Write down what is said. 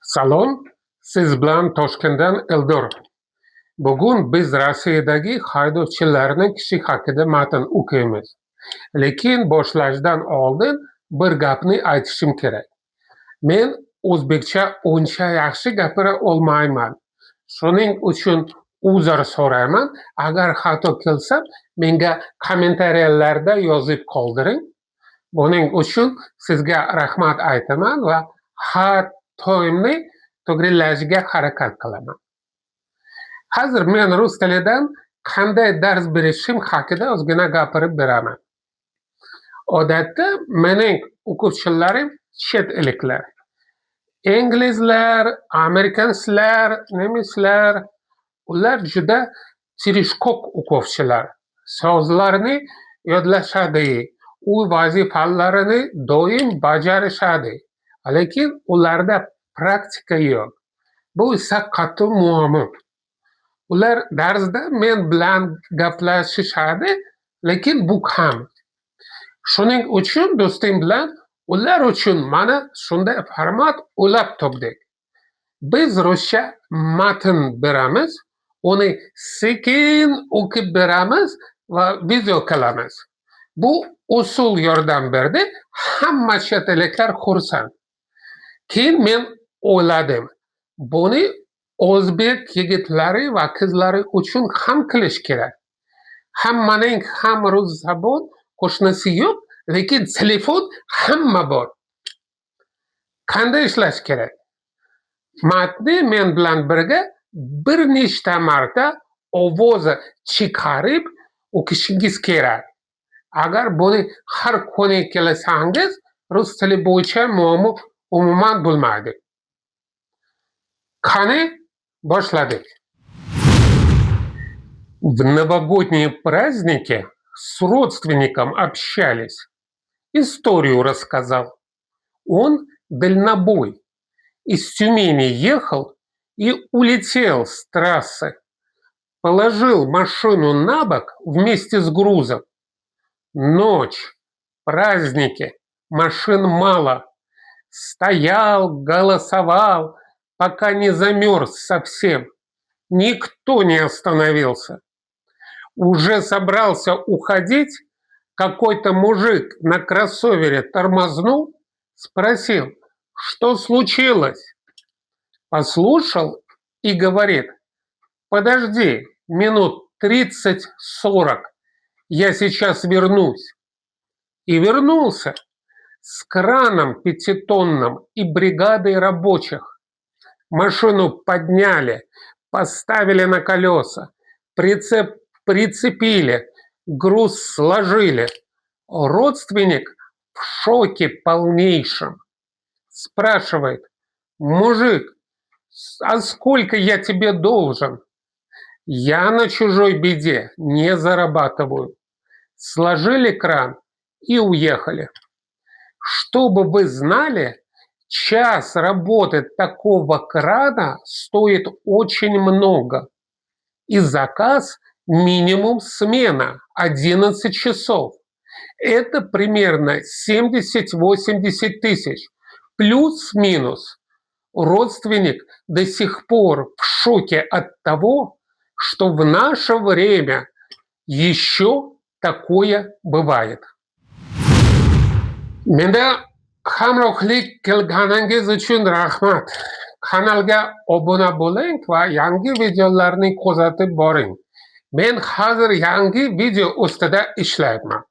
Salom, siz bilan Toshkentdan Eldor. Bugun biz Rossiyadagi haydovchilarning kishi haqida matn o'qiymiz. Lekin boshlashdan oldin bir gapni aytishim kerak. Men o'zbekcha uncha yaxshi gapira olmayman. Shuning uchun uzr so'rayman. Agar xato qilsam, menga kommentariyalarda yozib qoldiring. Buning uchun sizga rahmat aytaman va xatoimni to'g'rilashga harakat qilaman. Hozir men rus tilidan qanday dars berishim haqida ozgina gapirib beraman. Odatda mening o'quvchilarim chet elliklar. Inglizlar, amerikanslar, nemislar, ular juda tirishqoq o'quvchilar. So'zlarni yodlashadi, uy vazifalarini doim bajarishadi. Lekin ularda praktika yo'q. Bu esa qattiq muammo. Ular darsda men bilan gaplashishadi, lekin bu ham. Shuning uchun do'stim bilan ular uchun mana shunday format o'ylab topdik. Biz ruscha matn beramiz, uni sekin o'qib beramiz va video qilamiz. Bu usul yordam berdi, hamma chet elliklar xursand. Keyin men o'yladim, buni o'zbek yigitlari va qizlari uchun ham qilish kerak. Hammaning ham rus zabon qo'shnisi yo'q, lekin telefon hamma bor. Qanday ishlash kerak? Matni men bilan birga bir nechta marta ovoz chiqarib o'qishingiz kerak. Agar buni har kuni qilsangiz, rus tili bo'yicha muammo umuman bo'lmaydi. Qani, boshladik. В новогодние праздники с родственником общались. Историю рассказал. Он дальнобой. Из Тюмени ехал и улетел с трассы. Положил машину на бок вместе с грузом. Ночь, праздники, машин мало. Стоял, голосовал, пока не замерз совсем. Никто не остановился. Уже собрался уходить, какой-то мужик на кроссовере тормознул, спросил, что случилось? Послушал и говорит, подожди минут 30-40, я сейчас вернусь. И вернулся с краном 5-тонным и бригадой рабочих. Машину подняли, поставили на колеса, прицеп прицепили, груз сложили. Родственник в шоке полнейшем. Спрашивает, мужик, а сколько я тебе должен? Я на чужой беде не зарабатываю. Сложили кран и уехали. Чтобы вы знали, час работы такого крана стоит очень много. И заказ минимум смена 11 часов. Это примерно 70-80 тысяч. Плюс-минус. Родственник до сих пор в шоке от того, что в наше время еще такое бывает. Menda hamrohlik qilganingiz uchun rahmat. Kanalga obuna bo'ling va yangi videolarni kuzatib boring. Men hozir yangi video ustida ishlayapman.